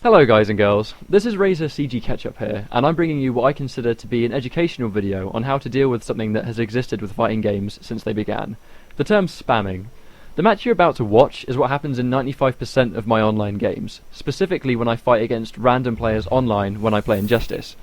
Hello guys and girls, this is RZR Ketchup here, and I'm bringing you what I consider to be an educational video on how to deal with something that has existed with fighting games since they began. The term spamming. The match you're about to watch is what happens in 95% of my online games, specifically when I fight against random players online when I play Injustice.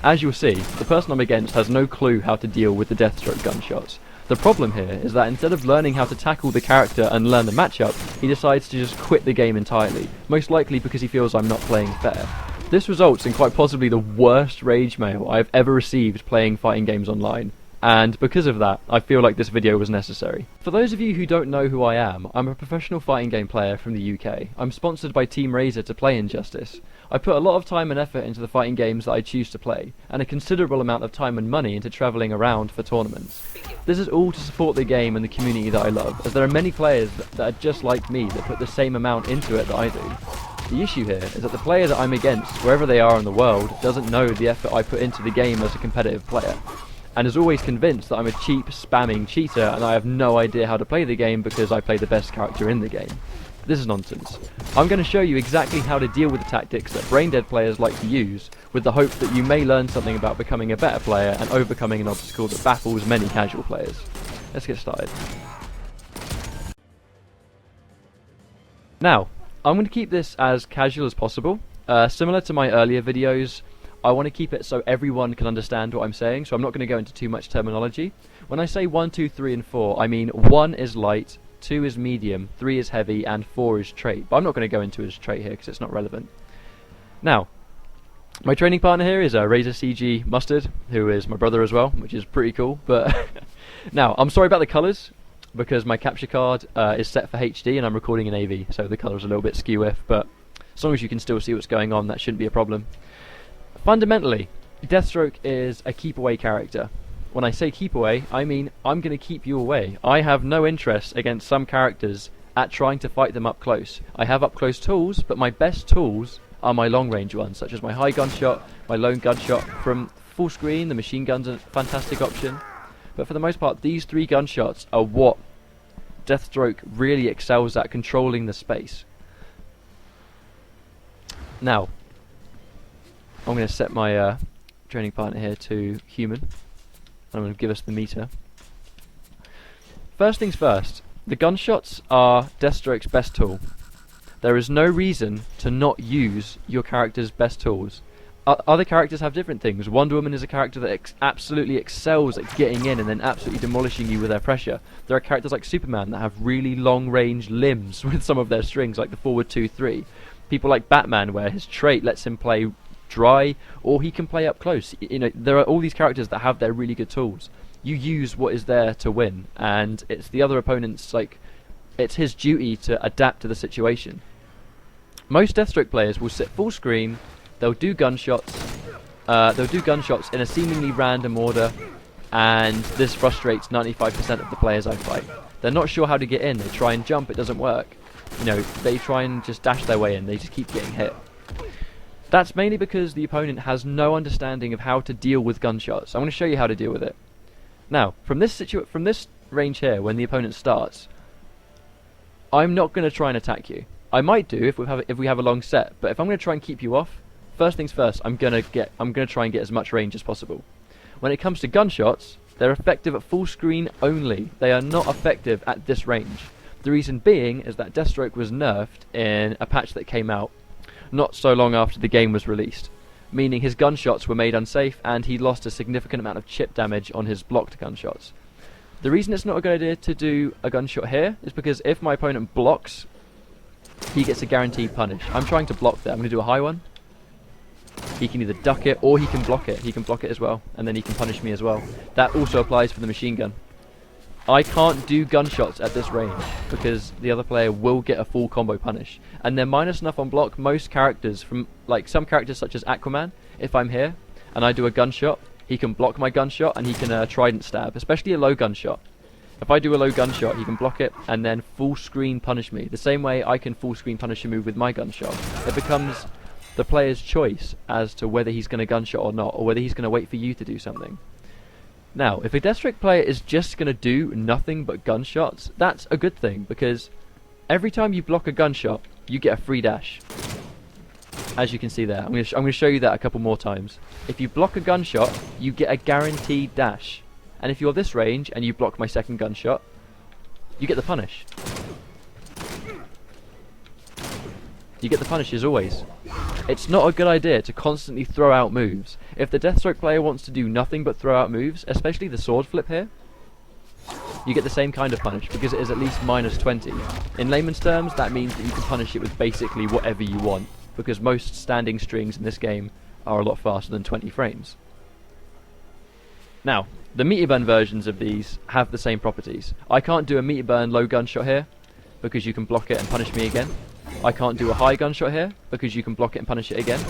As you'll see, the person I'm against has no clue how to deal with the Deathstroke gunshots. The problem here is that instead of learning how to tackle the character and learn the matchup, he decides to just quit the game entirely, most likely because he feels I'm not playing fair. This results in quite possibly the worst rage mail I've ever received playing fighting games online, and because of that, I feel like this video was necessary. For those of you who don't know who I am, I'm a professional fighting game player from the UK. I'm sponsored by Team RZR to play Injustice. I put a lot of time and effort into the fighting games that I choose to play, and a considerable amount of time and money into travelling around for tournaments. This is all to support the game and the community that I love, as there are many players that are just like me that put the same amount into it that I do. The issue here is that the player that I'm against, wherever they are in the world, doesn't know the effort I put into the game as a competitive player, and is always convinced that I'm a cheap, spamming cheater and I have no idea how to play the game because I play the best character in the game. This is nonsense. I'm going to show you exactly how to deal with the tactics that brain-dead players like to use, with the hope that you may learn something about becoming a better player and overcoming an obstacle that baffles many casual players. Let's get started. Now, I'm going to keep this as casual as possible. Similar to my earlier videos, I want to keep it so everyone can understand what I'm saying, so I'm not going to go into too much terminology. When I say 1, 2, 3 and 4, I mean 1 is light, 2 is medium, 3 is heavy, and 4 is trait. But I'm not going to go into his trait here because it's not relevant. Now, my training partner here is RZR Mustard, who is my brother as well, which is pretty cool. But now, I'm sorry about the colours, because my capture card is set for HD and I'm recording in AV, so the colours are a little bit skew-if, but as long as you can still see what's going on, that shouldn't be a problem. Fundamentally, Deathstroke is a keep-away character. When I say keep away, I mean I'm going to keep you away. I have no interest against some characters at trying to fight them up close. I have up close tools, but my best tools are my long range ones, such as my high gunshot, my lone gunshot. From full screen, the machine gun's a fantastic option. But for the most part, these 3 gunshots are what Deathstroke really excels at, controlling the space. Now, I'm going to set my training partner here to human. I'm going to give us the meter. First things first, the gunshots are Deathstroke's best tool. There is no reason to not use your character's best tools. Other characters have different things. Wonder Woman is a character that absolutely excels at getting in and then absolutely demolishing you with their pressure. There are characters like Superman that have really long range limbs with some of their strings, like the forward 2-3. People like Batman, where his trait lets him play dry, or he can play up close. You know, there are all these characters that have their really good tools. You use what is there to win, and it's the other opponent's, like, it's his duty to adapt to the situation. Most Deathstroke players will sit full screen, they'll do gunshots in a seemingly random order, and this frustrates 95% of the players I fight. They're not sure how to get in, they try and jump, it doesn't work. You know, they try and just dash their way in, they just keep getting hit. That's mainly because the opponent has no understanding of how to deal with gunshots. I'm going to show you how to deal with it. Now, from this range here, when the opponent starts, I'm not going to try and attack you. I might do if we have a long set, but if I'm going to try and keep you off, first things first, I'm going to try and get as much range as possible. When it comes to gunshots, they're effective at full screen only. They are not effective at this range. The reason being is that Deathstroke was nerfed in a patch that came out not so long after the game was released, meaning his gunshots were made unsafe and he lost a significant amount of chip damage on his blocked gunshots. The reason it's not a good idea to do a gunshot here is because if my opponent blocks, he gets a guaranteed punish. I'm trying to block that. I'm going to do a high one. He can either duck it or he can block it. He can block it as well, and then he can punish me as well. That also applies for the machine gun. I can't do gunshots at this range because the other player will get a full combo punish, and they're minus enough on block. Most characters, from like some characters such as Aquaman, if I'm here and I do a gunshot, he can block my gunshot and he can trident stab, especially a low gunshot. If I do a low gunshot, he can block it and then full screen punish me. The same way I can full screen punish a move with my gunshot. It becomes the player's choice as to whether he's going to gunshot or not, or whether he's going to wait for you to do something. Now, if a Deathstroke player is just going to do nothing but gunshots, that's a good thing, because every time you block a gunshot, you get a free dash. as you can see there. I'm going to show you that a couple more times. If you block a gunshot, you get a guaranteed dash. And if you're this range and you block my second gunshot, you get the punish. You get the punish as always. It's not a good idea to constantly throw out moves. If the Deathstroke player wants to do nothing but throw out moves, especially the sword flip here, you get the same kind of punish because it is at least -20. In layman's terms, that means that you can punish it with basically whatever you want, because most standing strings in this game are a lot faster than 20 frames. Now, the meter burn versions of these have the same properties. I can't do a meter burn low gunshot here, because you can block it and punish me again. I can't do a high gunshot here, because you can block it and punish it again.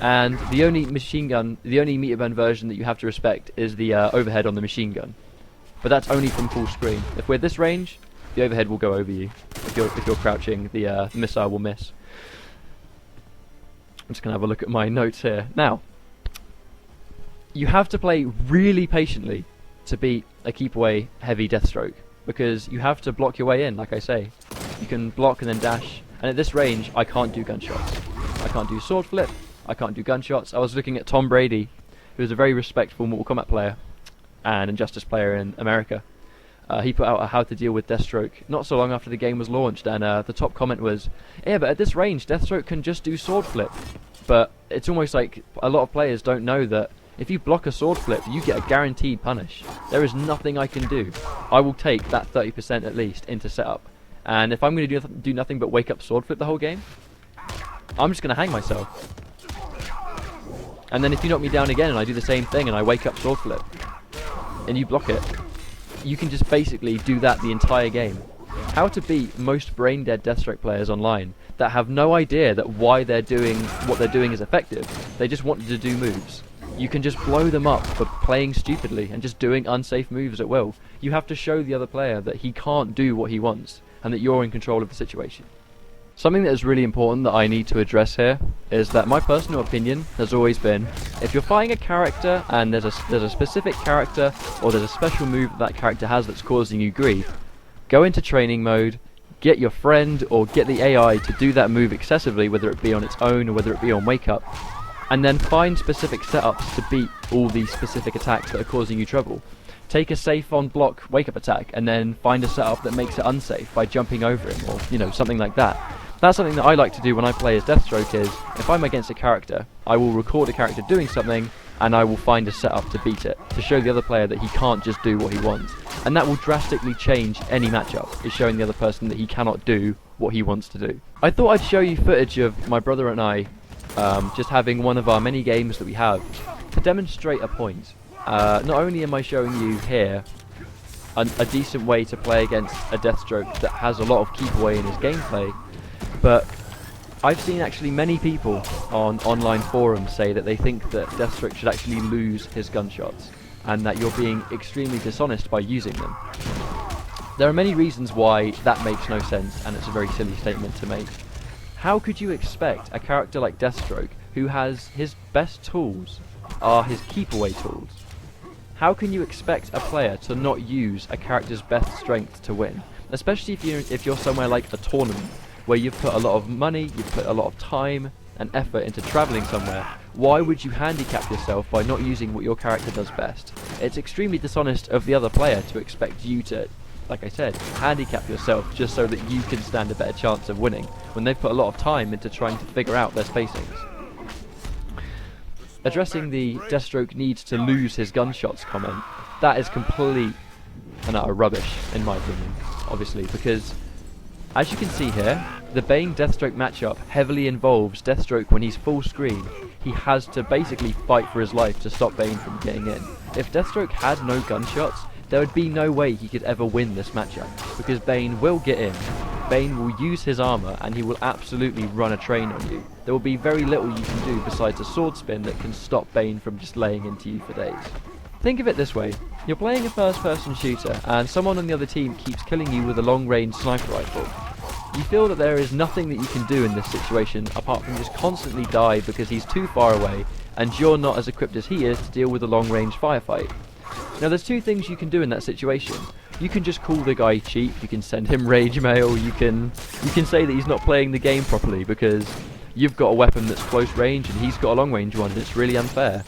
And the only meter burn version that you have to respect is the overhead on the machine gun. But that's only from full screen. If we're this range, the overhead will go over you. If you're crouching, the missile will miss. I'm just going to have a look at my notes here. Now, you have to play really patiently to beat a keep away heavy Deathstroke, because you have to block your way in, like I say. You can block and then dash, and at this range I can't do gunshots. I can't do sword flip, I can't do gunshots. I was looking at Tom Brady, who is a very respectful Mortal Kombat player and Injustice player in America. He put out a how to deal with Deathstroke not so long after the game was launched, and the top comment was, yeah, but at this range Deathstroke can just do sword flip. But it's almost like a lot of players don't know that if you block a sword flip, you get a guaranteed punish. There is nothing I can do. I will take that 30% at least into setup. And if I'm going to do nothing but wake up sword flip the whole game, I'm just going to hang myself. And then if you knock me down again and I do the same thing and I wake up sword flip, and you block it, you can just basically do that the entire game. How to beat most brain dead Deathstroke players online that have no idea that why they're doing what they're doing is effective. They just wanted to do moves. You can just blow them up for playing stupidly and just doing unsafe moves at will. You have to show the other player that he can't do what he wants and that you're in control of the situation. Something that is really important that I need to address here is that my personal opinion has always been, if you're fighting a character and there's a specific character or there's a special move that character has that's causing you grief, go into training mode, get your friend or get the AI to do that move excessively, whether it be on its own or whether it be on wake up, and then find specific setups to beat all these specific attacks that are causing you trouble. Take a safe on block wake up attack and then find a setup that makes it unsafe by jumping over him, or something like that. That's something that I like to do when I play as Deathstroke. Is if I'm against a character, I will record a character doing something and I will find a setup to beat it, to show the other player that he can't just do what he wants. And that will drastically change any matchup, is showing the other person that he cannot do what he wants to do. I thought I'd show you footage of my brother and I just having one of our many games that we have to demonstrate a point. Not only am I showing you here a decent way to play against a Deathstroke that has a lot of keep away in his gameplay, but I've seen actually many people on online forums say that they think that Deathstroke should actually lose his gunshots and that you're being extremely dishonest by using them. There are many reasons why that makes no sense, and it's a very silly statement to make. How could you expect a character like Deathstroke, who has his best tools are his keep away tools, how can you expect a player to not use a character's best strength to win? Especially if you're somewhere like a tournament, where you've put a lot of money, you've put a lot of time and effort into travelling somewhere. Why would you handicap yourself by not using what your character does best? It's extremely dishonest of the other player to expect you to, like I said, handicap yourself just so that you can stand a better chance of winning, when they've put a lot of time into trying to figure out their spacings. Addressing the Deathstroke needs to lose his gunshots comment, that is complete and utter rubbish in my opinion, obviously, because as you can see here, the Bane Deathstroke matchup heavily involves Deathstroke when he's full screen. He has to basically fight for his life to stop Bane from getting in. If Deathstroke had no gunshots, there would be no way he could ever win this matchup, because Bane will get in, Bane will use his armour, and he will absolutely run a train on you. There will be very little you can do besides a sword spin that can stop Bane from just laying into you for days. Think of it this way, you're playing a first-person shooter and someone on the other team keeps killing you with a long-range sniper rifle. You feel that there is nothing that you can do in this situation apart from just constantly die because he's too far away and you're not as equipped as he is to deal with a long-range firefight. Now there's two things you can do in that situation. you can just call the guy cheap, you can send him rage mail, you can say that he's not playing the game properly because you've got a weapon that's close range and he's got a long range one, and it's really unfair.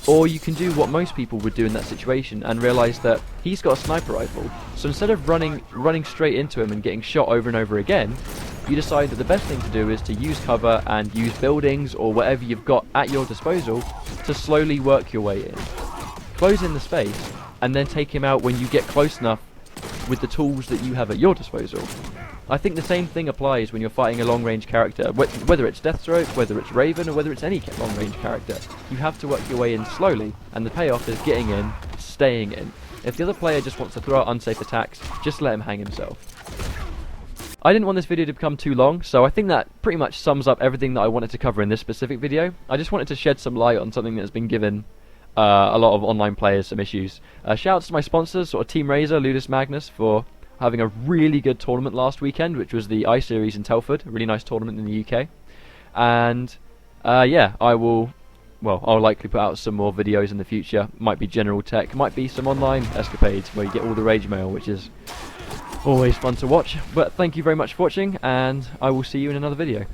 Or you can do what most people would do in that situation and realise that he's got a sniper rifle, so instead of running straight into him and getting shot over and over again, you decide that the best thing to do is to use cover and use buildings or whatever you've got at your disposal to slowly work your way in. Close in the space and then take him out when you get close enough with the tools that you have at your disposal. I think the same thing applies when you're fighting a long-range character, whether it's Deathstroke, whether it's Raven, or whether it's any long-range character. You have to work your way in slowly, and the payoff is getting in, staying in. If the other player just wants to throw out unsafe attacks, just let him hang himself. I didn't want this video to become too long, so I think that pretty much sums up everything that I wanted to cover in this specific video. I just wanted to shed some light on something that has been given a lot of online players some issues. Shoutouts to my sponsors, sort of Team RZR, Ludus Magnus, for having a really good tournament last weekend, which was the I-Series in Telford, a really nice tournament in the UK. And yeah, I'll likely put out some more videos in the future. Might be general tech, might be some online escapades where you get all the rage mail, which is always fun to watch. But thank you very much for watching, and I will see you in another video.